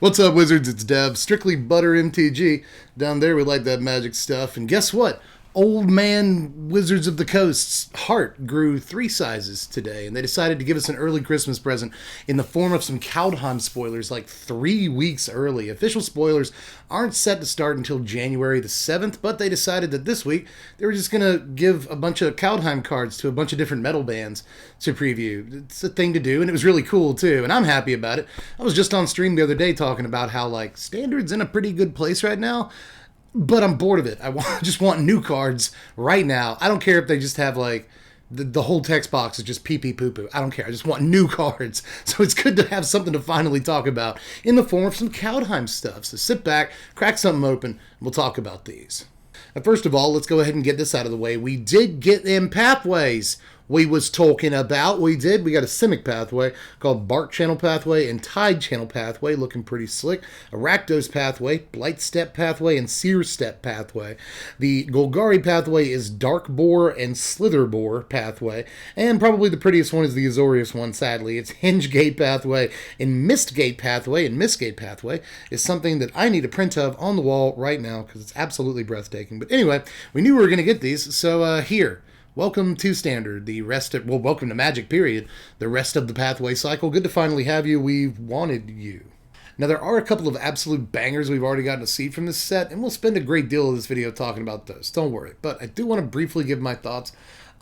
What's up, Wizards? It's Dev, strictly Butter MTG. Down there, we like that magic stuff. And guess what? Old man Wizards of the Coast's heart grew 3 sizes today, and they decided to give us an early Christmas present in the form of some Kaldheim spoilers like 3 weeks early. Official spoilers aren't set to start until January the 7th, but they decided that this week they were just going to give a bunch of Kaldheim cards to a bunch of different metal bands to preview. It's a thing to do, and it was really cool too, and I'm happy about it. I was just on stream the other day talking about how, like, Standard's in a pretty good place right now. But I'm bored of it. Just want new cards right now. I don't care if they just have, like, the whole text box is just pee pee poo poo. I don't care. I just want new cards. So it's good to have something to finally talk about in the form of some Kaldheim stuff. So sit back, crack something open, and we'll talk about these. Now, first of all, let's go ahead and get this out of the way. We did get them pathways we was talking about. We got a Simic pathway called Bark Channel Pathway and Tide Channel Pathway, looking pretty slick. A Rakdos pathway, Blight Step pathway, and Seer Step pathway. The Golgari pathway is Dark Boar and Slither Boar pathway, and probably the prettiest one is the Azorius one, sadly. It's Hinge Gate pathway and Mist Gate pathway, and Mist Gate pathway is something that I need a print of on the wall right now because it's absolutely breathtaking. But anyway, we knew we were going to get these, so here. Welcome to Standard, welcome to Magic, period. The rest of the pathway cycle. Good to finally have you. We've wanted you. Now, there are a couple of absolute bangers we've already gotten to see from this set, and we'll spend a great deal of this video talking about those. Don't worry. But I do want to briefly give my thoughts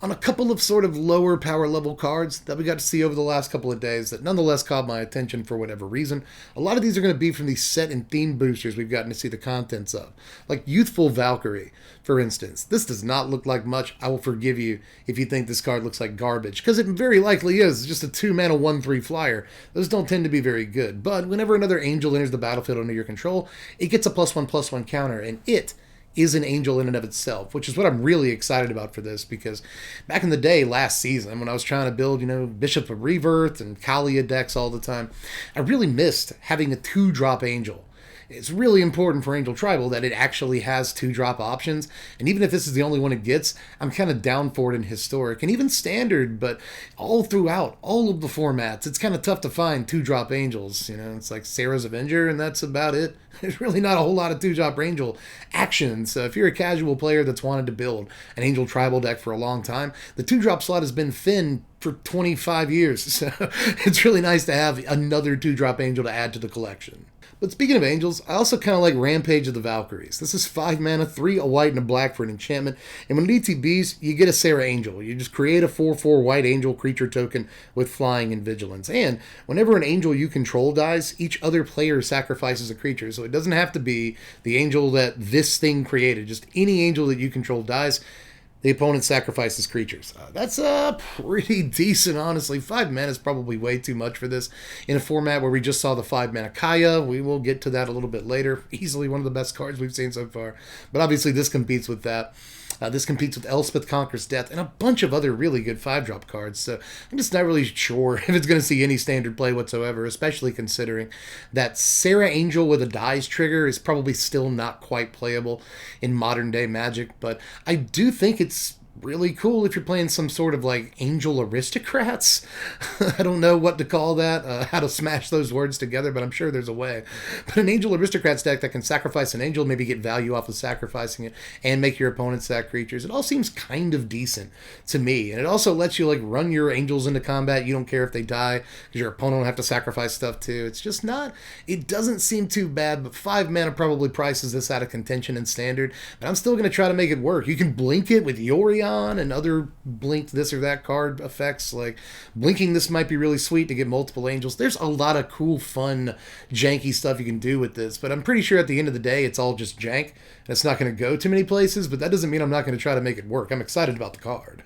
on a couple of sort of lower power level cards that we got to see over the last couple of days that nonetheless caught my attention for whatever reason. A lot of these are going to be from these set and theme boosters we've gotten to see the contents of. Like Youthful Valkyrie, for instance. This does not look like much. I will forgive you if you think this card looks like garbage, because it very likely is. It's just a 2-mana 1/3 flyer. Those don't tend to be very good. But whenever another angel enters the battlefield under your control, it gets a +1/+1 counter, and it is an angel in and of itself, which is what I'm really excited about for this, because back in the day, last season, when I was trying to build, Bishop of Rebirth and Kalia decks all the time, I really missed having a 2-drop angel. It's really important for Angel Tribal that it actually has 2-drop options, and even if this is the only one it gets, I'm kind of down for it in Historic, and even Standard, but all throughout, all of the formats, it's kind of tough to find 2-drop angels. It's like Sarah's Avenger, and that's about it. There's really not a whole lot of 2-drop angel action, so if you're a casual player that's wanted to build an Angel Tribal deck for a long time, the 2-drop slot has been thin for 25 years, so it's really nice to have another 2-drop angel to add to the collection. But speaking of angels, I also kind of like Rampage of the Valkyries. This is 5 mana, 3 a white and a black for an enchantment, and when it ETBs, you get a Sarah Angel. You just create a 4/4 white angel creature token with flying and vigilance. And whenever an angel you control dies, each other player sacrifices a creature. So it doesn't have to be the angel that this thing created. Just any angel that you control dies, the opponent sacrifices creatures. That's pretty decent, honestly. 5 mana is probably way too much for this in a format where we just saw the 5 mana Kaya. We will get to that a little bit later. Easily one of the best cards we've seen so far. But obviously this competes with that. This competes with Elspeth Conquers Death and a bunch of other really good 5-drop cards. So I'm just not really sure if it's going to see any standard play whatsoever, especially considering that Sarah Angel with a Dies trigger is probably still not quite playable in modern day Magic. But I do think it's really cool if you're playing some sort of like Angel Aristocrats. I don't know what to call that, how to smash those words together, but I'm sure there's a way. But an Angel Aristocrats deck that can sacrifice an angel, maybe get value off of sacrificing it, and make your opponent sack creatures, it all seems kind of decent to me. And it also lets you like run your angels into combat. You don't care if they die, because your opponent will have to sacrifice stuff too. It's just not, it doesn't seem too bad, but 5 mana probably prices this out of contention in Standard, but I'm still going to try to make it work. You can blink it with Yorion and other blinked this or that card effects. Like blinking this might be really sweet to get multiple angels. There's a lot of cool, fun, janky stuff you can do with this, but I'm pretty sure at the end of the day it's all just jank and it's not going to go too many places, but that doesn't mean I'm not going to try to make it work. I'm excited about the card.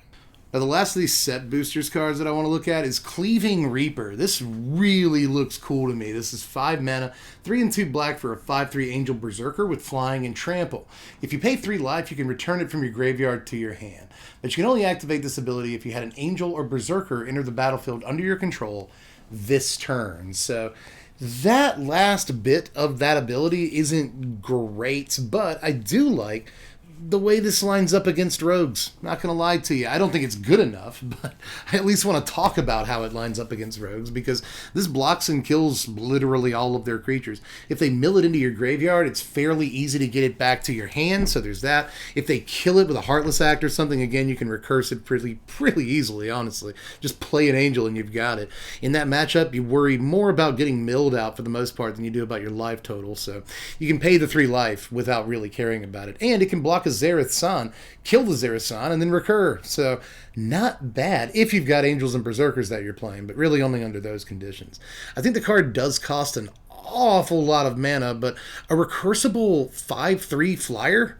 Now, the last of these set boosters cards that I want to look at is Cleaving Reaper. This really looks cool to me. This is 5 mana, 3 and 2 black for a 5/3 Angel Berserker with flying and trample. If you pay 3 life, you can return it from your graveyard to your hand. But you can only activate this ability if you had an Angel or Berserker enter the battlefield under your control this turn. So that last bit of that ability isn't great, but I do like the way this lines up against rogues. Not going to lie to you. I don't think it's good enough, but I at least want to talk about how it lines up against rogues, because this blocks and kills literally all of their creatures. If they mill it into your graveyard, it's fairly easy to get it back to your hand, so there's that. If they kill it with a Heartless Act or something, again, you can recurse it pretty easily, honestly. Just play an Angel and you've got it. In that matchup, you worry more about getting milled out for the most part than you do about your life total, so you can pay the 3 life without really caring about it. And it can block a Zareth San, kill the Zareth San, and then recur. So not bad if you've got Angels and Berserkers that you're playing, but really only under those conditions. I think the card does cost an awful lot of mana, but a recursible 5/3 flyer?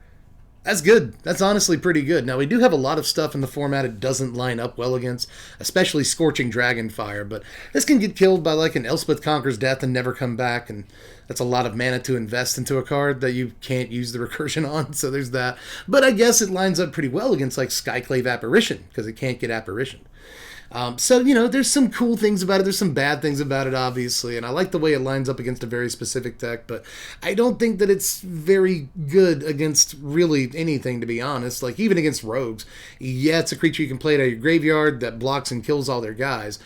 That's good. That's honestly pretty good. Now, we do have a lot of stuff in the format it doesn't line up well against, especially Scorching Dragonfire, but this can get killed by like an Elspeth Conquers Death and never come back, and that's a lot of mana to invest into a card that you can't use the recursion on, so there's that. But I guess it lines up pretty well against like Skyclave Apparition, because it can't get Apparition. So, there's some cool things about it. There's some bad things about it, obviously. And I like the way it lines up against a very specific deck. But I don't think that it's very good against really anything, to be honest. Like, even against rogues. Yeah, it's a creature you can play out of your graveyard that blocks and kills all their guys.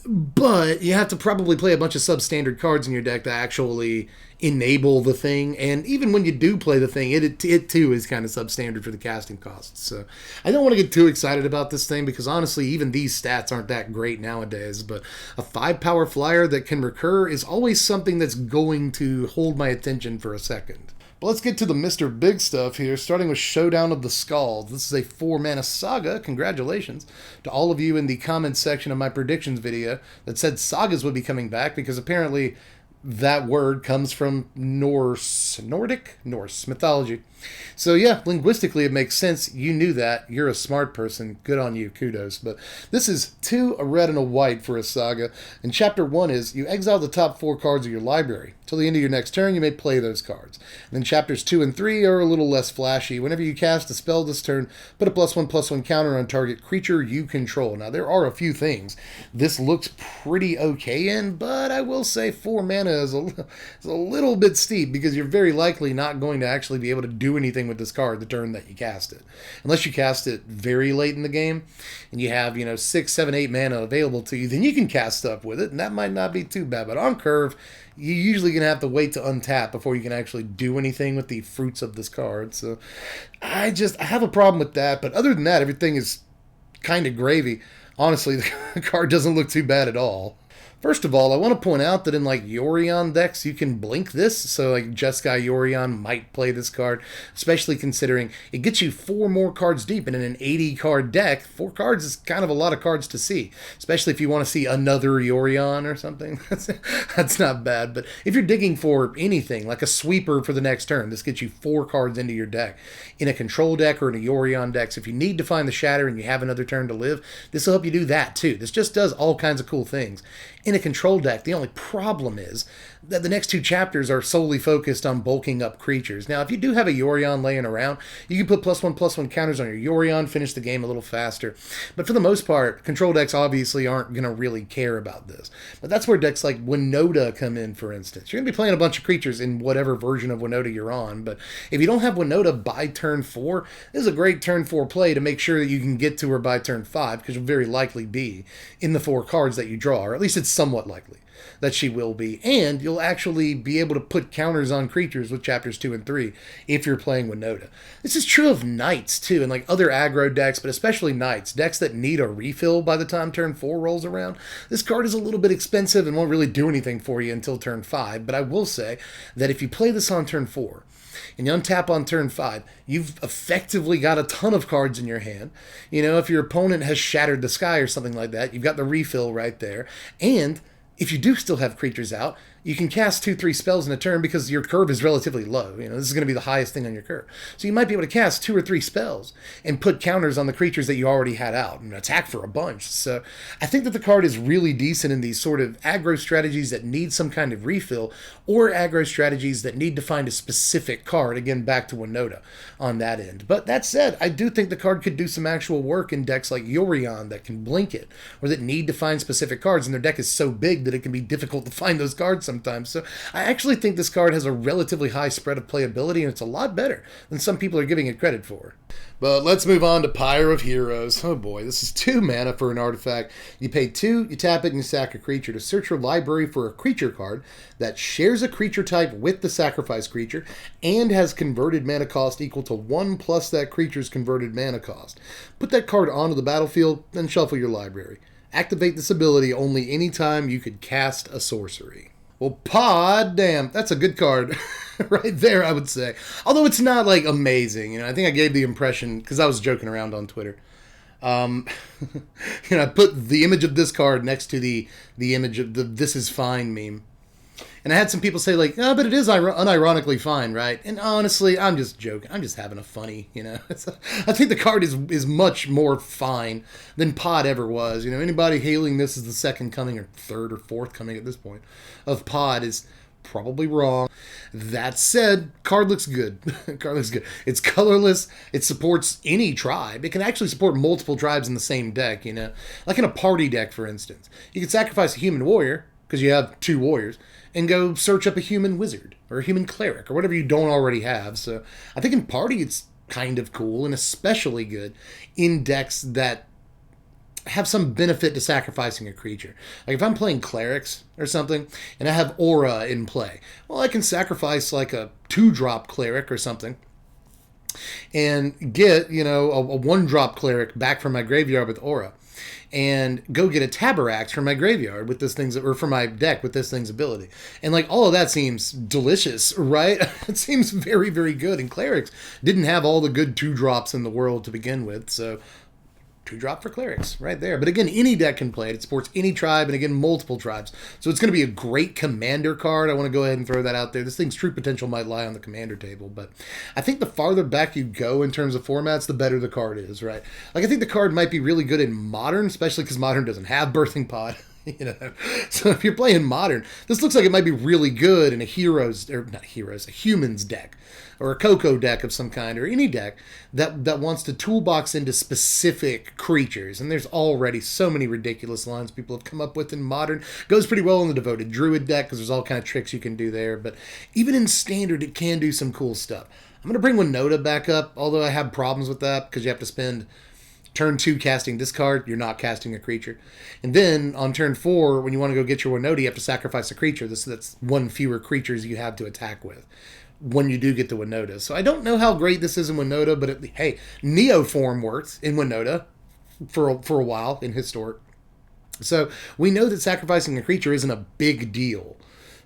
But you have to probably play a bunch of substandard cards in your deck to actually enable the thing. And even when you do play the thing, it too is kind of substandard for the casting costs. So I don't want to get too excited about this thing, because honestly, even these stats aren't that great nowadays. But a 5-power flyer that can recur is always something that's going to hold my attention for a second. But let's get to the Mr. Big stuff here, starting with Showdown of the Skalds. This is a 4-mana saga. Congratulations to all of you in the comments section of my predictions video that said sagas would be coming back, because apparently that word comes from Norse mythology. So yeah, linguistically it makes sense. You knew that. You're a smart person. Good on you. Kudos. But this is 2, a red and a white for a saga. And chapter 1 is you exile the top 4 cards of your library. Till the end of your next turn, you may play those cards. And then chapters 2 and 3 are a little less flashy. Whenever you cast a spell this turn, put a +1/+1 counter on target creature you control. Now, there are a few things this looks pretty okay in, but I will say 4 mana is a little bit steep, because you're very likely not going to actually be able to do anything with this card the turn that you cast it. Unless you cast it very late in the game, and you have, 6, 7, 8 mana available to you, then you can cast stuff with it, and that might not be too bad. But on curve, you're usually going to have to wait to untap before you can actually do anything with the fruits of this card. So I have a problem with that. But other than that, everything is kind of gravy. Honestly, the card doesn't look too bad at all. First of all, I want to point out that in like Yorion decks, you can blink this. So like Jeskai Yorion might play this card, especially considering it gets you 4 more cards deep. And in an 80 card deck, 4 cards is kind of a lot of cards to see, especially if you want to see another Yorion or something. That's not bad. But if you're digging for anything like a sweeper for the next turn, this gets you 4 cards into your deck. In a control deck or in a Yorion deck, so if you need to find the Shatter and you have another turn to live, this will help you do that too. This just does all kinds of cool things. In a control deck, the only problem is that the next 2 chapters are solely focused on bulking up creatures. Now, if you do have a Yorion laying around, you can put +1/+1 counters on your Yorion, finish the game a little faster. But for the most part, control decks obviously aren't going to really care about this. But that's where decks like Winota come in, for instance. You're going to be playing a bunch of creatures in whatever version of Winota you're on, but if you don't have Winota by turn 4, this is a great turn 4 play to make sure that you can get to her by turn 5, because you'll very likely be in the 4 cards that you draw, or at least it's somewhat likely that she will be, and you'll actually be able to put counters on creatures with chapters 2 and 3 if you're playing Winota. This is true of Knights too, and like other aggro decks, but especially Knights, decks that need a refill by the time turn 4 rolls around. This card is a little bit expensive and won't really do anything for you until turn 5, but I will say that if you play this on turn 4, and you untap on turn 5, you've effectively got a ton of cards in your hand. If your opponent has Shattered the Sky or something like that, you've got the refill right there. And if you do still have creatures out, you can cast 2-3 spells in a turn because your curve is relatively low. This is going to be the highest thing on your curve. So you might be able to cast 2 or 3 spells and put counters on the creatures that you already had out and attack for a bunch. So I think that the card is really decent in these sort of aggro strategies that need some kind of refill, or aggro strategies that need to find a specific card. Again, back to Winota on that end. But that said, I do think the card could do some actual work in decks like Yorion that can blink it, or that need to find specific cards, and their deck is so big that it can be difficult to find those cards sometimes. So I actually think this card has a relatively high spread of playability, and it's a lot better than some people are giving it credit for. But let's move on to Pyre of Heroes. Oh boy, this is 2 mana for an artifact. You pay 2, you tap it, and you sack a creature to search your library for a creature card that shares a creature type with the sacrifice creature and has converted mana cost equal to 1 plus that creature's converted mana cost. Put that card onto the battlefield, then shuffle your library. Activate this ability only anytime you could cast a sorcery. Well, pod damn, that's a good card right there, I would say. Although it's not, like, amazing. You know, I think I gave the impression, because I was joking around on Twitter. You know, I put the image of this card next to the image of the "This is fine" meme. And I had some people say, like, oh, but it is unironically fine, right? And honestly, I'm just joking. I'm just having a funny, you know. I think the card is much more fine than Pod ever was. You know, anybody hailing this as the second coming or third or fourth coming at this point of Pod is probably wrong. That said, card looks good. Card looks good. It's colorless. It supports any tribe. It can actually support multiple tribes in the same deck, you know. Like in a party deck, for instance. You can sacrifice a human warrior, because you have 2 warriors, and go search up a human wizard or a human cleric or whatever you don't already have. So I think in party it's kind of cool and especially good in decks that have some benefit to sacrificing a creature. Like if I'm playing clerics or something and I have aura in play, well, I can sacrifice like a 2-drop cleric or something and get, you know, a 1-drop cleric back from my graveyard with aura, and go get a Tabarax from my graveyard with this thing's, or from my deck with this thing's ability. And like all of that seems delicious, right? It seems very, very good. And clerics didn't have all the good 2-drops in the world to begin with, so 2-drop for clerics right there. But again, any deck can play it. It supports any tribe, and again, multiple tribes. So it's going to be a great commander card. I want to go ahead and throw that out there. This thing's true potential might lie on the commander table, but I think the farther back you go in terms of formats, the better the card is, right? Like I think the card might be really good in Modern, especially because Modern doesn't have Birthing Pod. You know, so if you're playing Modern, this looks like it might be really good in a a Humans deck, or a Coco deck of some kind, or any deck that wants to toolbox into specific creatures. And there's already so many ridiculous lines people have come up with in Modern. Goes pretty well in the Devoted Druid deck because there's all kind of tricks you can do there. But even in Standard, it can do some cool stuff. I'm going to bring Winota back up, although I have problems with that because you have to spend turn 2 casting this card, you're not casting a creature. And then on turn 4, when you want to go get your Winota, you have to sacrifice a creature. That's 1 fewer creatures you have to attack with when you do get the Winota. So I don't know how great this is in Winota, but hey, Neoform worked in Winota for a while in Historic. So we know that sacrificing a creature isn't a big deal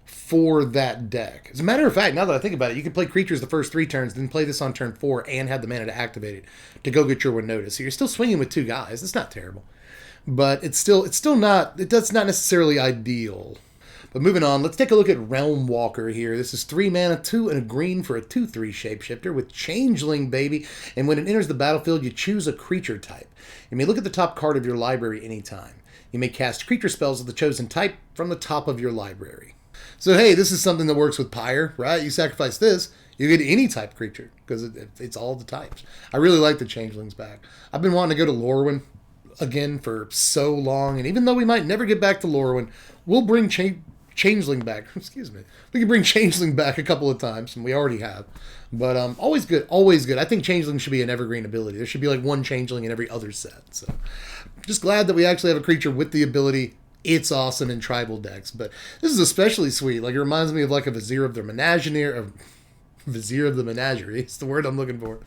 for that deck. As a matter of fact, now that I think about it, you can play creatures the first 3 turns, then play this on turn 4 and have the mana to activate it to go get your Winota. So you're still swinging with 2 guys. It's not terrible, but it's not necessarily ideal. But moving on, let's take a look at Realmwalker here. This is 3 mana, 2 and a green for a 2/3 shapeshifter with Changeling, baby. And when it enters the battlefield, you choose a creature type. You may look at the top card of your library anytime. You may cast creature spells of the chosen type from the top of your library. So hey, this is something that works with Pyre, right? You sacrifice this, you get any type creature, because it's all the types. I really like the Changelings back. I've been wanting to go to Lorwyn again for so long, and even though we might never get back to Lorwyn, we'll bring Changeling back. Excuse me. We can bring Changeling back a couple of times, and we already have. But always good, always good. I think Changeling should be an evergreen ability. There should be like 1 Changeling in every other set. So just glad that we actually have a creature with the ability. It's awesome in tribal decks, but this is especially sweet. Like, it reminds me of like a Vizier of the Menagerie. It's the word I'm looking for.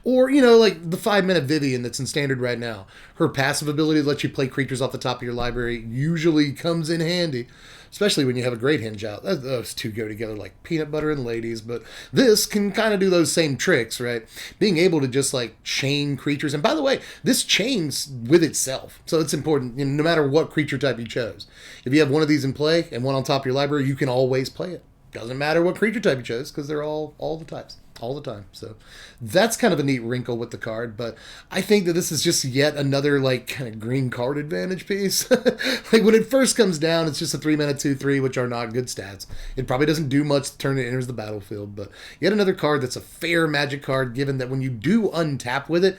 Or, you know, like the 5-mana Vivian that's in Standard right now. Her passive ability to let you play creatures off the top of your library usually comes in handy, especially when you have a great hinge out. Those 2 go together like peanut butter and ladies, but this can kind of do those same tricks, right? Being able to just like chain creatures. And by the way, this chains with itself. So it's important, you know, no matter what creature type you chose. If you have one of these in play and one on top of your library, you can always play it. Doesn't matter what creature type you chose because they're all the types. All the time. So that's kind of a neat wrinkle with the card, but I think that this is just yet another like kind of green card advantage piece. Like when it first comes down, it's just a 3-mana 2/3, which are not good stats. It probably doesn't do much the turn it enters the battlefield, but yet another card that's a fair Magic card, given that when you do untap with it,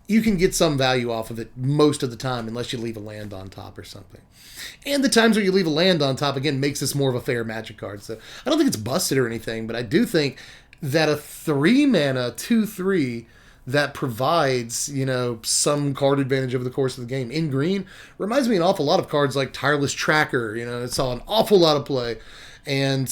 you can get some value off of it most of the time, unless you leave a land on top or something. And the times where you leave a land on top, again, makes this more of a fair Magic card. So I don't think it's busted or anything, but I do think that a 3-mana 2/3 that provides, some card advantage over the course of the game in green reminds me an awful lot of cards like Tireless Tracker. It saw an awful lot of play. And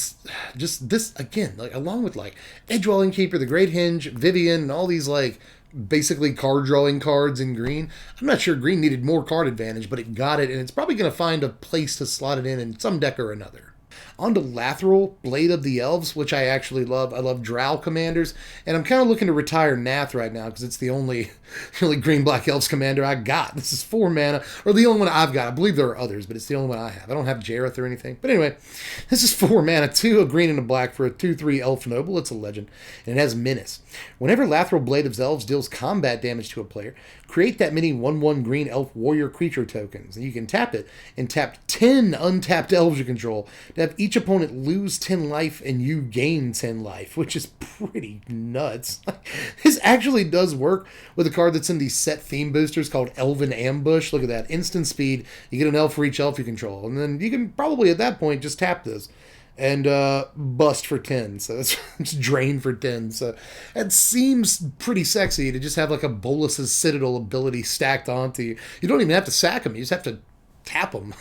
just this, again, like along with like Edgewall Innkeeper, the Great Hinge, Vivian, and all these like basically card drawing cards in green. I'm not sure green needed more card advantage, but it got it, and it's probably going to find a place to slot it in some deck or another. On to Lathril, Blade of the Elves, which I actually love. I love Drow commanders, and I'm kind of looking to retire Nath right now because it's the only green-black Elves commander I got. This is 4 mana, or the only one I've got. I believe there are others, but it's the only one I have. I don't have Jareth or anything. But anyway, this is 4 mana, 2 a green and a black for a 2/3 Elf Noble. It's a legend, and it has Menace. Whenever Lathril, Blade of Elves deals combat damage to a player, create that many 1/1 green elf warrior creature tokens. And you can tap it and tap 10 untapped elves you control to have each opponent lose 10 life and you gain 10 life, which is pretty nuts. This actually does work with a card that's in these set theme boosters called Elven Ambush. Look at that. Instant speed. You get an elf for each elf you control. And then you can probably at that point just tap this and bust for 10. So it's drain for 10. So it seems pretty sexy to just have like a Bolus's Citadel ability stacked onto you. You don't even have to sack them. You just have to tap them.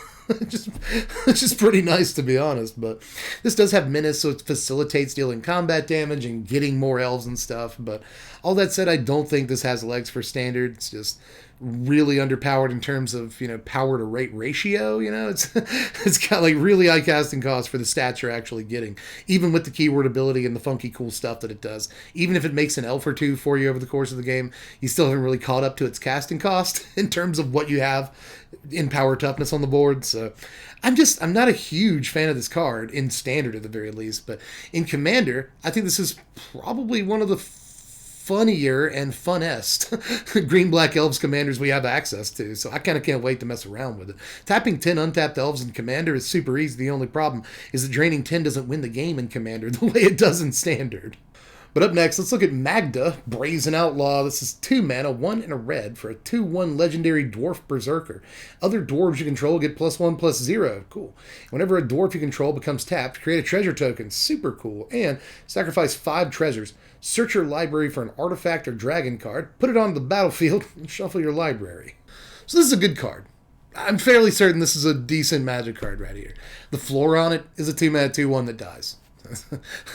It's just pretty nice, to be honest. But this does have Menace, so it facilitates dealing combat damage and getting more elves and stuff. But all that said, I don't think this has legs for standard. It's just really underpowered in terms of power to rate ratio. It's got like really high casting costs for the stats you're actually getting, even with the keyword ability and the funky cool stuff that it does. Even if it makes an elf or two for you over the course of the game, you still haven't really caught up to its casting cost in terms of what you have in power toughness on the board. So I'm not a huge fan of this card in standard at the very least, but in commander I think this is probably one of the funnier and funnest green-black elves commanders we have access to, so I kind of can't wait to mess around with it. Tapping 10 untapped elves in commander is super easy. The only problem is that draining 10 doesn't win the game in commander the way it does in standard. But up next, let's look at Magda, Brazen Outlaw. This is 2 mana, 1 and a red for a 2/1 legendary dwarf berserker. Other dwarves you control get +1/+0. Cool. Whenever a dwarf you control becomes tapped, create a treasure token. Super cool. And sacrifice 5 treasures. Search your library for an artifact or dragon card, put it onto the battlefield, and shuffle your library. So this is a good card. I'm fairly certain this is a decent Magic card right here. The floor on it is a 2 mana 2/1 that dies.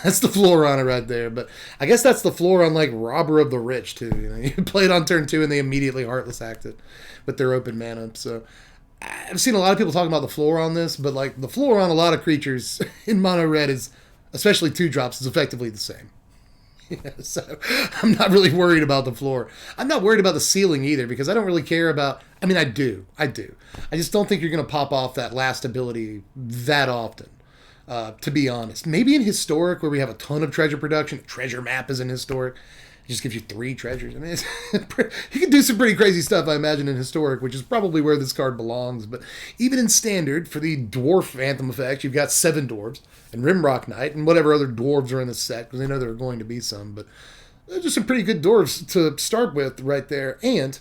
That's the floor on it right there. But I guess that's the floor on like Robber of the Rich too. You play it on turn 2 and they immediately Heartless act it with their open mana. So I've seen a lot of people talking about the floor on this, but like the floor on a lot of creatures in mono red is, especially 2-drops, is effectively the same. So I'm not really worried about the floor. I'm not worried about the ceiling either, because I don't really care about, I mean, I do. I just don't think you're going to pop off that last ability that often. To be honest, maybe in Historic, where we have a ton of treasure production, treasure map is in Historic. It just gives you 3 treasures. I mean, you can do some pretty crazy stuff, I imagine, in Historic, which is probably where this card belongs. But even in Standard, for the Dwarf Anthem effect, you've got 7 dwarves, and Rimrock Knight, and whatever other dwarves are in the set, because I know there are going to be some. But they're just some pretty good dwarves to start with right there. And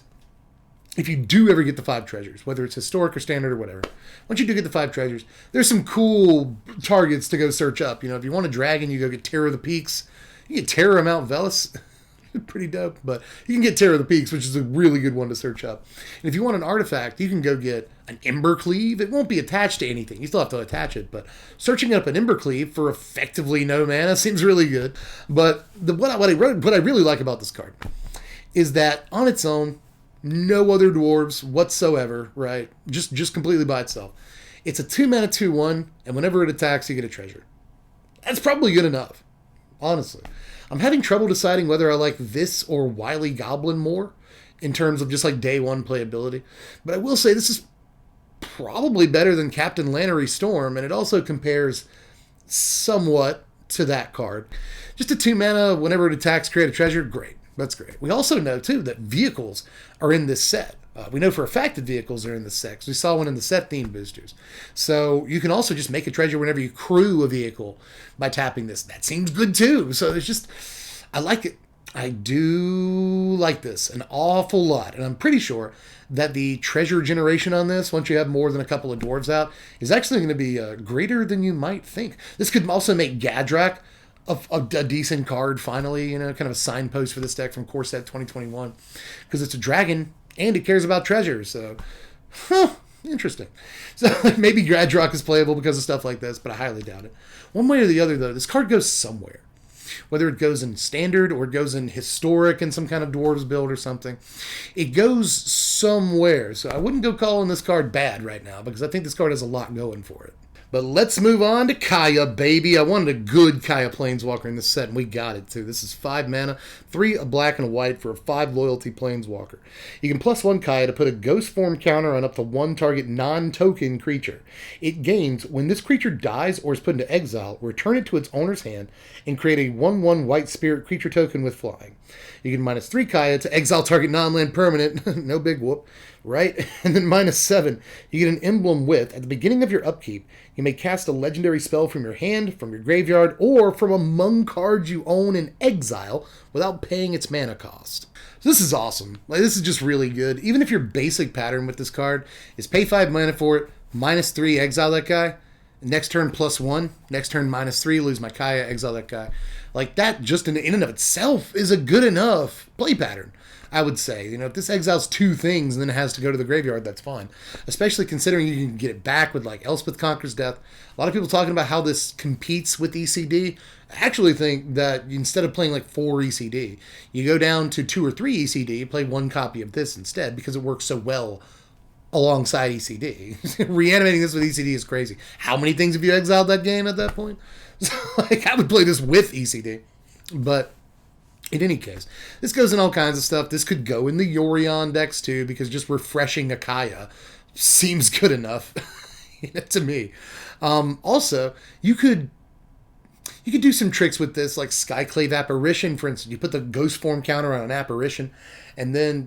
if you do ever get the 5 treasures, whether it's Historic or Standard or whatever, once you do get the 5 treasures, there's some cool targets to go search up. If you want a dragon, you go get Terror of the Peaks. You get Terror of Mount Velis. Pretty dope. But you can get Terror of the Peaks, which is a really good one to search up. And if you want an artifact, you can go get an Embercleave. It won't be attached to anything. You still have to attach it. But searching up an Embercleave for effectively no mana seems really good. But what I really like about this card is that on its own, no other dwarves whatsoever, right? Just completely by itself. It's a 2 mana 2/1, and whenever it attacks, you get a treasure. That's probably good enough, honestly. I'm having trouble deciding whether I like this or Wily Goblin more in terms of just like day 1 playability. But I will say this is probably better than Captain Lannery Storm, and it also compares somewhat to that card. Just a 2 mana, whenever it attacks, create a treasure. Great. That's great. We also know, too, that vehicles are in this set. We know for a fact that vehicles are in the set, 'cause we saw one in the set theme boosters. So you can also just make a treasure whenever you crew a vehicle by tapping this. That seems good, too. So there's just, I like it. I do like this an awful lot, and I'm pretty sure that the treasure generation on this, once you have more than a couple of dwarves out, is actually going to be greater than you might think. This could also make Gadrak a decent card, finally, kind of a signpost for this deck from Core Set 2021, because it's a dragon and it cares about treasure, so, interesting. So maybe Gadrak is playable because of stuff like this, but I highly doubt it. One way or the other, though, this card goes somewhere. Whether it goes in standard or it goes in historic in some kind of dwarves build or something, it goes somewhere. So I wouldn't go calling this card bad right now because I think this card has a lot going for it. But let's move on to Kaya, baby. I wanted a good Kaya Planeswalker in this set, and we got it, too. This is 5 mana, 3 a black and a white for a 5 loyalty Planeswalker. You can +1 Kaya to put a ghost form counter on up to 1 target non-token creature. It gains when this creature dies or is put into exile, return it to its owner's hand, and create a 1/1 white spirit creature token with flying. You can -3 Kaya to exile target non-land permanent. No big whoop, right? And then -7, you get an emblem with, at the beginning of your upkeep, you may cast a legendary spell from your hand, from your graveyard, or from among cards you own in exile without paying its mana cost. So this is awesome. This is just really good. Even if your basic pattern with this card is pay 5 mana for it, -3, exile that guy, next turn +1, next turn -3, lose my Kaya, exile that guy. That just in and of itself is a good enough play pattern, I would say. If this exiles 2 things and then it has to go to the graveyard, that's fine. Especially considering you can get it back with Elspeth Conquers Death. A lot of people talking about how this competes with ECD. I actually think that instead of playing 4 ECD, you go down to 2 or 3 ECD, play 1 copy of this instead because it works so well alongside ECD. Reanimating this with ECD is crazy. How many things have you exiled that game at that point? So, I would play this with ECD. But in any case, this goes in all kinds of stuff. This could go in the Yorion decks too, because just refreshing a Kaya seems good enough to me. Also, you could do some tricks with this, like Skyclave Apparition, for instance. You put the ghost form counter on an apparition, and then,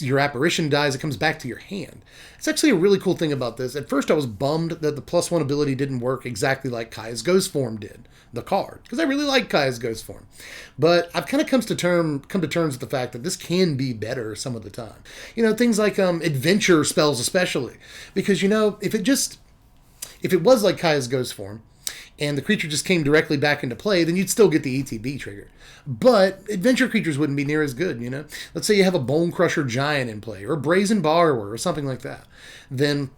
your apparition dies, it comes back to your hand. It's actually a really cool thing about this. At first, I was bummed that the +1 ability didn't work exactly like Kaya's Ghost Form did, the card, because I really like Kaya's Ghost Form. But I've kind of come to terms with the fact that this can be better some of the time. Things like adventure spells especially. Because, if it was like Kaya's Ghost Form, and the creature just came directly back into play, then you'd still get the ETB trigger. But adventure creatures wouldn't be near as good, Let's say you have a Bone Crusher Giant in play, or a Brazen Borrower, or something like that. Then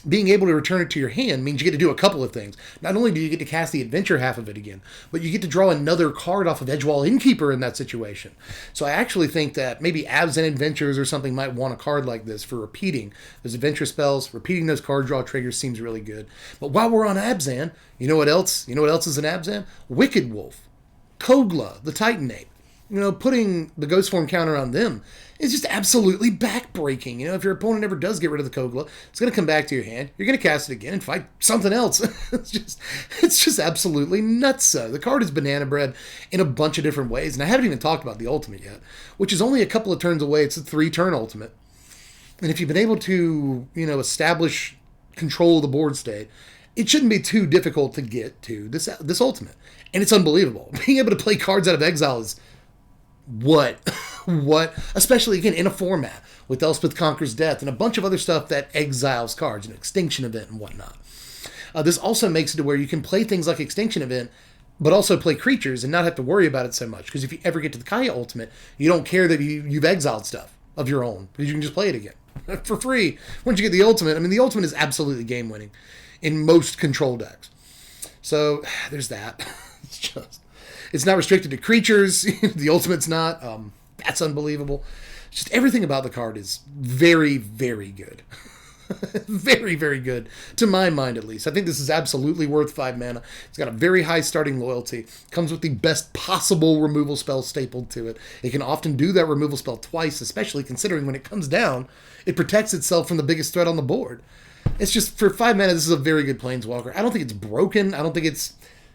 being able to return it to your hand means you get to do a couple of things. Not only do you get to cast the adventure half of it again, but you get to draw another card off of Edgewall Innkeeper in that situation. So I actually think that maybe Abzan Adventures or something might want a card like this for repeating those adventure spells. Repeating those card draw triggers seems really good. But while we're on Abzan, you know what else? You know what else is an Abzan? Wicked Wolf, Kogla, the Titanate. Putting the Ghost Form counter on them is just absolutely backbreaking. If your opponent ever does get rid of the Kogla, it's going to come back to your hand. You're going to cast it again and fight something else. It's just absolutely nuts. The card is banana bread in a bunch of different ways, and I haven't even talked about the ultimate yet, which is only a couple of turns away. It's a 3-turn ultimate. And if you've been able to, establish control of the board state, it shouldn't be too difficult to get to this ultimate. And it's unbelievable. Being able to play cards out of exile is what, especially again in a format with Elspeth Conquers Death and a bunch of other stuff that exiles cards, an Extinction Event and whatnot. This also makes it to where you can play things like Extinction Event, but also play creatures and not have to worry about it so much. Because if you ever get to the Kaya Ultimate, you don't care that you've exiled stuff of your own, because you can just play it again for free. Once you get the Ultimate, the Ultimate is absolutely game winning in most control decks. So there's that. It's not restricted to creatures. The Ultimate's not. That's unbelievable. Just everything about the card is very, very good. Very, very good. To my mind, at least. I think this is absolutely worth 5 mana. It's got a very high starting loyalty. Comes with the best possible removal spell stapled to it. It can often do that removal spell twice, especially considering when it comes down, it protects itself from the biggest threat on the board. It's just, for 5 mana, this is a very good Planeswalker. I don't think it's broken. I don't think it's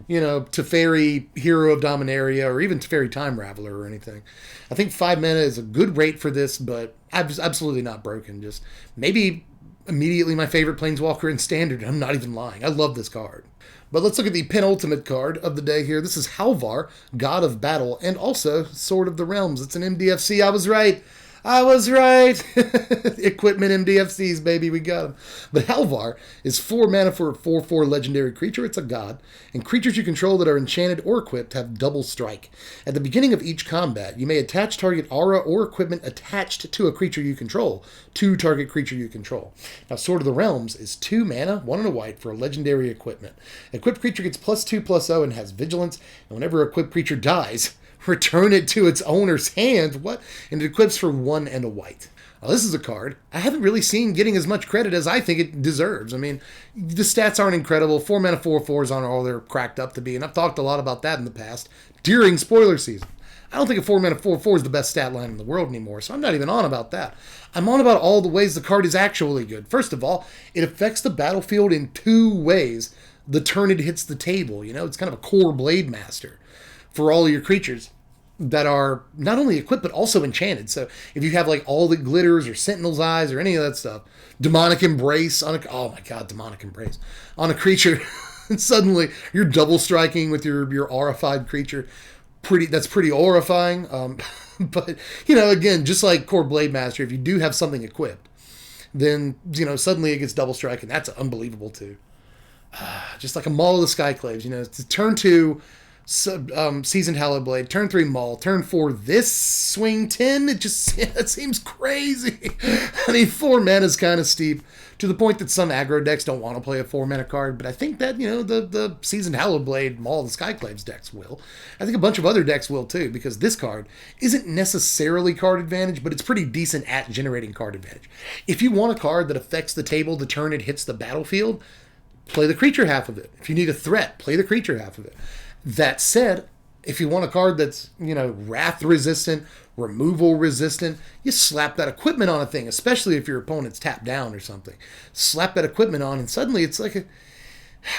Teferi, Hero of Dominaria, or even Teferi Time Raveler or anything. I think 5 mana is a good rate for this, but absolutely not broken. Just maybe immediately my favorite Planeswalker in Standard. I'm not even lying. I love this card. But let's look at the penultimate card of the day here. This is Halvar, God of Battle, and also Sword of the Realms. It's an MDFC. I was right. I was right. Equipment MDFCs, baby. We got them. But Halvar is 4 mana for a 4/4 legendary creature. It's a god. And creatures you control that are enchanted or equipped have double strike. At the beginning of each combat, you may attach target aura or equipment attached to a creature you control to target creature you control. Now, Sword of the Realms is 2 mana, 1 and a white for a legendary equipment. Equipped creature gets +2/+0 and has vigilance. And whenever a equipped creature dies, return it to its owner's hand. What? And it equips for 1 and a white. Now, this is a card I haven't really seen getting as much credit as I think it deserves. I mean, the stats aren't incredible. 4 mana 4/4s aren't all they're cracked up to be, and I've talked a lot about that in the past during spoiler season. I don't think a 4 mana 4/4 is the best stat line in the world anymore, so I'm not even on about that. I'm on about all the ways the card is actually good. First of all, it affects the battlefield in 2 ways the turn it hits the table. You know, it's kind of a core Blade Master for all of your creatures that are not only equipped but also enchanted. So if you have like all the glitters or Sentinel's Eyes or any of that stuff, Demonic Embrace on a Demonic Embrace on a creature, and suddenly you're double striking with your aurified creature. That's pretty aurifying. But you know, again, just like core Blade Master, if you do have something equipped, then you know suddenly it gets double strike, and that's unbelievable too. Just like a Maul of the Skyclaves, you know, it's turn 2. Seasoned Hallowblade, turn 3 Maul, turn 4 this swing 10. It seems crazy. I mean, 4 mana is kind of steep to the point that some aggro decks don't want to play a 4 mana card, but I think that, you know, the Seasoned Hallowblade Maul of the Skyclaves decks will. I think a bunch of other decks will too, because this card isn't necessarily card advantage, but it's pretty decent at generating card advantage. If you want a card that affects the table the turn it hits the battlefield, play the creature half of it. If you need a threat, play the creature half of it. That said, if you want a card that's, you know, wrath resistant, removal resistant, you slap that equipment on a thing, especially if your opponent's tapped down or something. Slap that equipment on, and suddenly it's like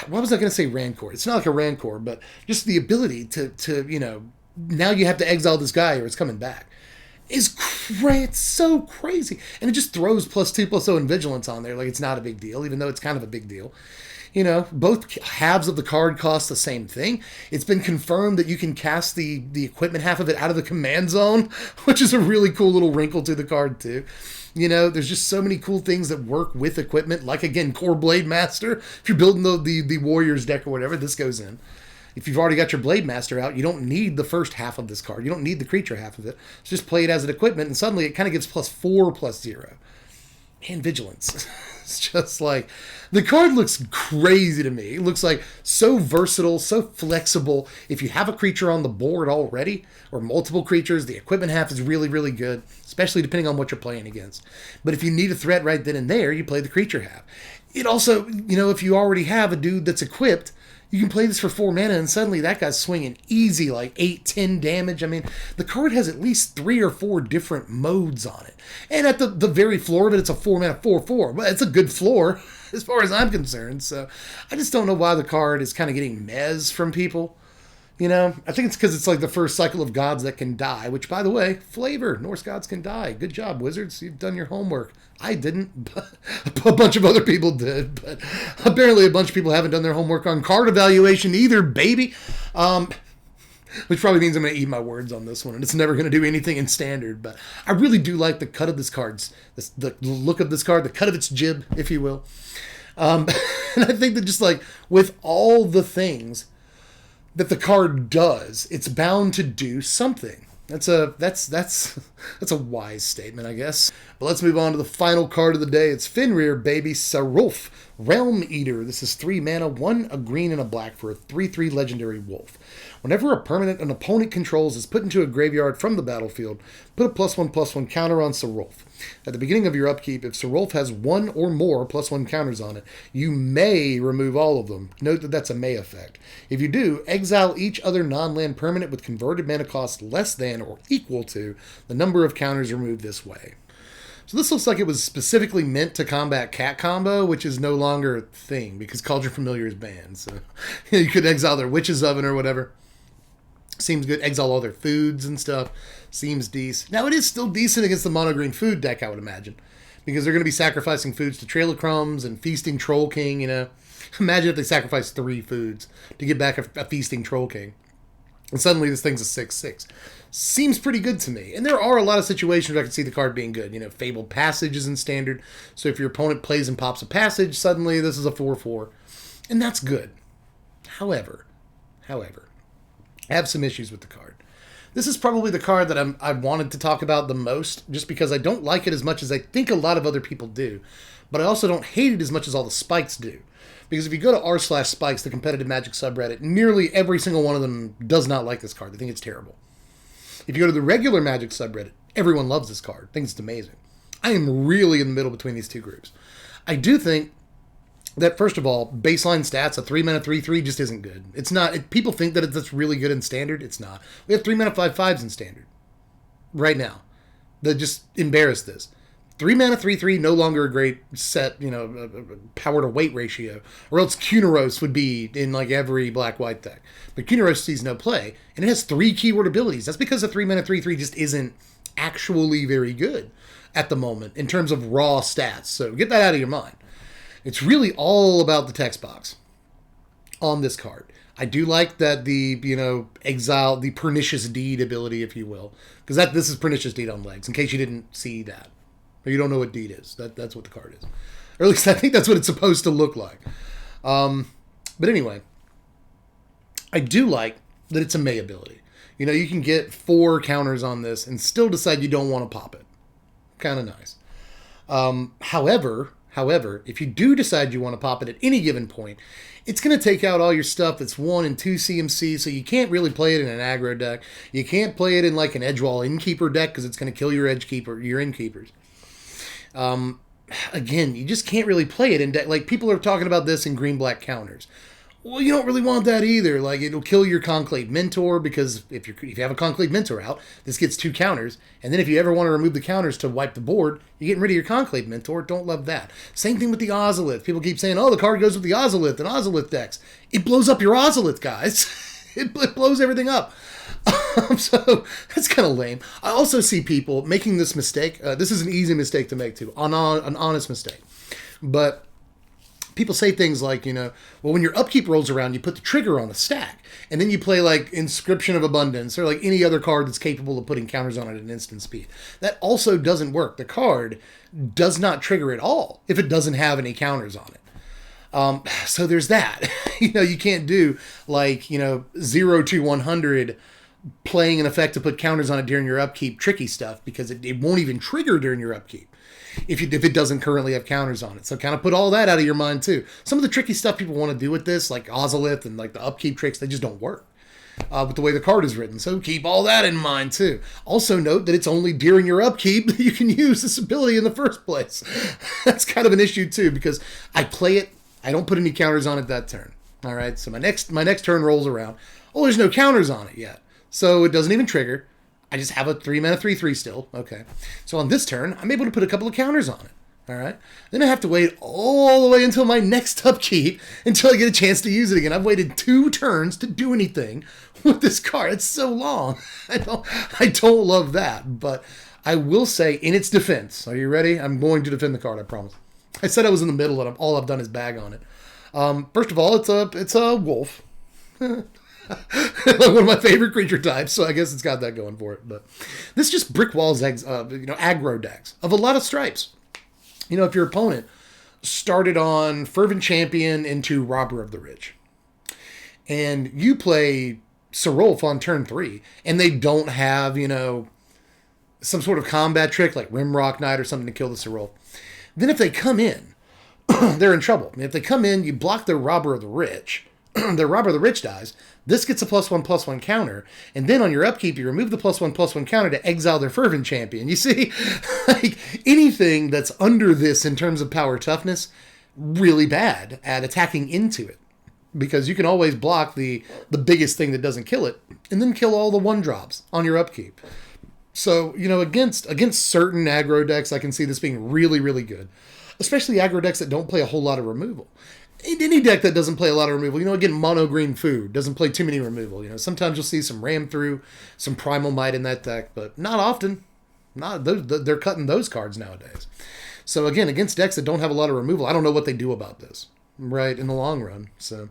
what was I going to say, Rancor? It's not like a Rancor, but just the ability to you know, now you have to exile this guy or it's coming back. It's so crazy. And it just throws +2/+0 and vigilance on there like it's not a big deal, even though it's kind of a big deal. You know, both halves of the card cost the same thing. It's been confirmed that you can cast the equipment half of it out of the command zone, which is a really cool little wrinkle to the card too. You know, there's just so many cool things that work with equipment, like, again, Core Blade Master. If you're building the Warriors deck or whatever, this goes in. If you've already got your Blade Master out, you don't need the first half of this card. You don't need the creature half of it. So just play it as an equipment, and suddenly it kind of gives +4/+0. And vigilance. It's just like, the card looks crazy to me. It looks like so versatile, so flexible. If you have a creature on the board already, or multiple creatures, the equipment half is really, really good, especially depending on what you're playing against. But if you need a threat right then and there, you play the creature half. It also, you know, if you already have a dude that's equipped, you can play this for 4 mana, and suddenly that guy's swinging easy, like 8-10 damage. I mean, the card has at least 3 or 4 different modes on it. And at the very floor of it, it's a 4 mana 4/4. But it's a good floor, as far as I'm concerned. So I just don't know why the card is kind of getting mez from people. You know, I think it's because it's like the first cycle of gods that can die, which, by the way, flavor, Norse gods can die. Good job, Wizards. You've done your homework. I didn't, but a bunch of other people did. But apparently a bunch of people haven't done their homework on card evaluation either, baby. Which probably means I'm going to eat my words on this one, and it's never going to do anything in standard. But I really do like the cut of this card, the look of this card, the cut of its jib, if you will. And I think that just like with all the things that the card does, it's bound to do something. That's a wise statement, I guess. But let's move on to the final card of the day. It's Fenrir, baby. Sarulf, Realm Eater. This is 3 mana, 1 a green and a black for a 3/3 legendary wolf. Whenever a permanent an opponent controls is put into a graveyard from the battlefield, put a +1/+1 counter on Sarulf. At the beginning of your upkeep, if Sarulf has 1 or more +1 counters on it, you may remove all of them. Note that that's a may effect. If you do, exile each other non-land permanent with converted mana cost less than or equal to the number of counters removed this way. So this looks like it was specifically meant to combat cat combo, which is no longer a thing because Cauldron Familiar is banned. So you could exile their Witch's Oven or whatever. Seems good. Exile all their foods and stuff. Seems decent. Now, it is still decent against the mono green food deck, I would imagine. Because they're going to be sacrificing foods to Trail of Crumbs and feasting Troll King, you know. Imagine if they sacrificed 3 foods to get back a feasting Troll King. And suddenly this thing's a 6/6. Seems pretty good to me. And there are a lot of situations where I can see the card being good. You know, Fabled Passage is in Standard. So if your opponent plays and pops a Passage, suddenly this is a 4/4. And that's good. However, I have some issues with the card. This is probably the card that I wanted to talk about the most, just because I don't like it as much as I think a lot of other people do. But I also don't hate it as much as all the spikes do. Because if you go to r/spikes, the competitive Magic subreddit, nearly every single one of them does not like this card. They think it's terrible. If you go to the regular Magic subreddit, everyone loves this card. Thinks it's amazing. I am really in the middle between these two groups. I do think that, first of all, baseline stats, a 3-mana 3/3 just isn't good. It's not. People think that it's really good in Standard. It's not. We have 3-mana 5/5s in Standard right now that just embarrass this. 3-mana 3/3, no longer a great set, power to weight ratio, or else Kunaros would be in like every black-white deck. But Kunaros sees no play, and it has 3 keyword abilities. That's because a 3-mana 3/3 just isn't actually very good at the moment in terms of raw stats. So get that out of your mind. It's really all about the text box on this card. I do like that the, exile, the Pernicious Deed ability, if you will, because this is Pernicious Deed on legs, in case you didn't see that. Or you don't know what Deed is. That's what the card is. Or at least I think that's what it's supposed to look like. But anyway, I do like that it's a May ability. You can get 4 counters on this and still decide you don't want to pop it. Kind of nice. However, if you do decide you want to pop it at any given point, it's going to take out all your stuff that's 1 and 2 CMC, so you can't really play it in an aggro deck. You can't play it in like an Edgewall Innkeeper deck because it's going to kill your Innkeepers. Again, you just can't really play it in deck. Like, people are talking about this in green-black counters. Well, you don't really want that either. Like, it'll kill your Conclave Mentor, because if you have a Conclave Mentor out, this gets 2 counters. And then if you ever want to remove the counters to wipe the board, you're getting rid of your Conclave Mentor. Don't love that. Same thing with the Ozolith. People keep saying, oh, the card goes with the Ozolith and Ozolith decks. It blows up your Ozolith, guys. It blows everything up. So that's kind of lame. I also see people making this mistake. This is an easy mistake to make too, an honest mistake. But people say things like, well, when your upkeep rolls around, you put the trigger on a stack, and then you play like Inscription of Abundance or like any other card that's capable of putting counters on it at an instant speed. That also doesn't work. The card does not trigger at all if it doesn't have any counters on it. So there's that. You can't do like, 0 to 100 playing an effect to put counters on it during your upkeep tricky stuff, because it won't even trigger during your upkeep if it doesn't currently have counters on it. So kind of put all that out of your mind too. Some of the tricky stuff people want to do with this, like Ozolith and like the upkeep tricks, they just don't work with the way the card is written. So keep all that in mind too. Also note that it's only during your upkeep that you can use this ability in the first place. That's kind of an issue too, because I play it, I don't put any counters on it that turn. All right, so my next turn rolls around. Oh, there's no counters on it yet. So it doesn't even trigger. I just have a 3-mana 3/3 still. Okay. So on this turn, I'm able to put a couple of counters on it. All right. Then I have to wait all the way until my next upkeep until I get a chance to use it again. I've waited 2 turns to do anything with this card. It's so long. I don't love that. But I will say, in its defense, are you ready? I'm going to defend the card, I promise. I said I was in the middle, and all I've done is bag on it. First of all, it's a wolf. One of my favorite creature types, so I guess it's got that going for it. But this just brick walls aggro decks of a lot of stripes. If your opponent started on Fervent Champion into Robber of the Rich, and you play Sarulf on turn 3, and they don't have, some sort of combat trick like Rimrock Knight or something to kill the Sarulf, then if they come in, they're in trouble. If they come in, you block their Robber of the Rich, their Robber of the Rich dies, this gets a +1/+1 counter, and then on your upkeep, you remove the +1/+1 counter to exile their Fervent Champion. You see, like, anything that's under this in terms of power toughness, really bad at attacking into it. Because you can always block the biggest thing that doesn't kill it, and then kill all the 1-drops on your upkeep. So, against certain aggro decks, I can see this being really, really good. Especially aggro decks that don't play a whole lot of removal. Any deck that doesn't play a lot of removal, again, mono green food doesn't play too many removal. Sometimes you'll see some Ram Through, some Primal Might in that deck, but not often. They're cutting those cards nowadays. So again, against decks that don't have a lot of removal, I don't know what they do about this. right, in the long run. So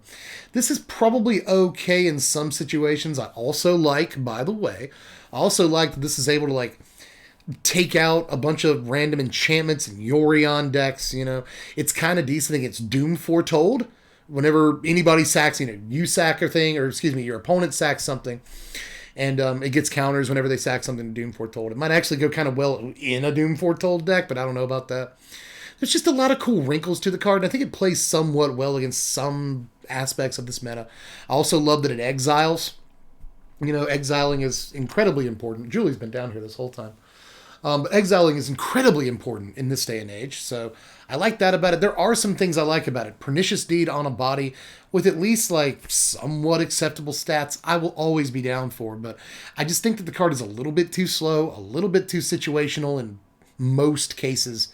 this is probably okay in some situations. I also like, by the way, that this is able to like take out a bunch of random enchantments and Yorion decks. You know, it's kind of decent against Doom Foretold. Whenever anybody sacks, you sack a thing, or excuse me, your opponent sacks something, and it gets counters whenever they sack something to Doom Foretold. It might actually go kind of well in a Doom Foretold deck, but I don't know about that. There's just a lot of cool wrinkles to the card, and I think it plays somewhat well against some aspects of this meta. I also love that it exiles. Exiling is incredibly important. Julie's been down here this whole time. But exiling is incredibly important in this day and age, so I like that about it. There are some things I like about it. Pernicious Deed on a body with at least like somewhat acceptable stats, I will always be down for, but I just think that the card is a little bit too slow, a little bit too situational in most cases.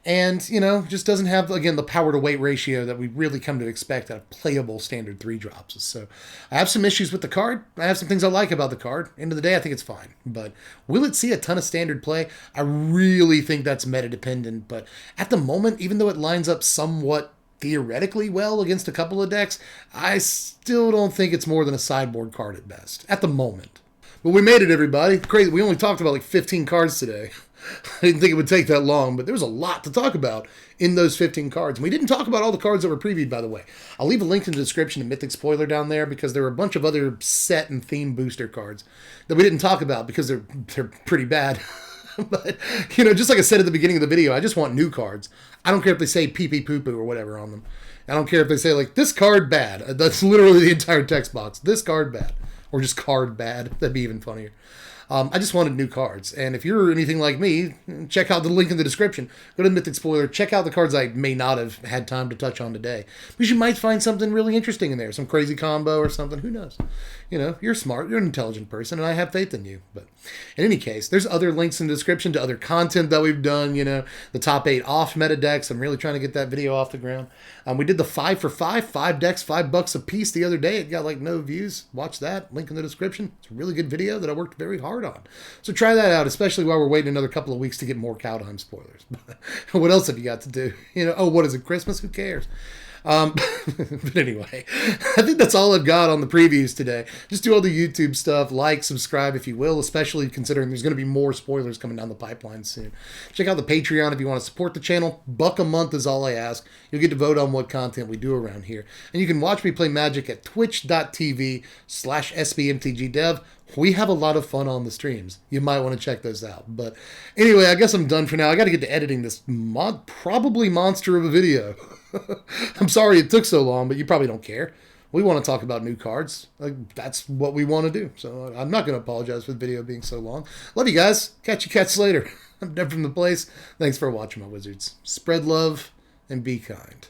And, just doesn't have, again, the power to weight ratio that we really come to expect out of playable standard 3-drops. So I have some issues with the card. I have some things I like about the card. End of the day, I think it's fine. But will it see a ton of standard play? I really think that's meta dependent. But at the moment, even though it lines up somewhat theoretically well against a couple of decks, I still don't think it's more than a sideboard card at best. At the moment. But we made it, everybody. Crazy. We only talked about like 15 cards today. I didn't think it would take that long, but there was a lot to talk about in those 15 cards. And we didn't talk about all the cards that were previewed, by the way. I'll leave a link in the description to Mythic Spoiler down there because there were a bunch of other set and theme booster cards that we didn't talk about because they're pretty bad. But, just like I said at the beginning of the video, I just want new cards. I don't care if they say pee-pee poo-poo or whatever on them. I don't care if they say, like, this card bad. That's literally the entire text box. This card bad. Or just card bad. That'd be even funnier. I just wanted new cards. And if you're anything like me, check out the link in the description. Go to Mythic Spoiler. Check out the cards I may not have had time to touch on today. Because you might find something really interesting in there. Some crazy combo or something. Who knows? You're smart. You're an intelligent person. And I have faith in you. But in any case, there's other links in the description to other content that we've done. The top 8 off meta decks. I'm really trying to get that video off the ground. We did the 5 for 5. 5 decks, $5 a piece the other day. It got like no views. Watch that. Link in the description. It's a really good video that I worked very hard on. So try that out, especially while we're waiting another couple of weeks to get more Kaldheim spoilers. What else have you got to do? What is it, Christmas? Who cares? But anyway, I think that's all I've got on the previews today. Just do all the YouTube stuff, like, subscribe if you will, especially considering there's going to be more spoilers coming down the pipeline soon. Check out the Patreon if you want to support the channel. $1 a month is all I ask. You'll get to vote on what content we do around here. And you can watch me play Magic at twitch.tv/SBMTGDev. We have a lot of fun on the streams. You might want to check those out. But anyway, I guess I'm done for now. I got to get to editing this probably monster of a video. I'm sorry it took so long, but you probably don't care. We want to talk about new cards. That's what we want to do. So I'm not going to apologize for the video being so long. Love you guys. Catch you cats later. I'm Dev from the Place. Thanks for watching, my wizards. Spread love and be kind.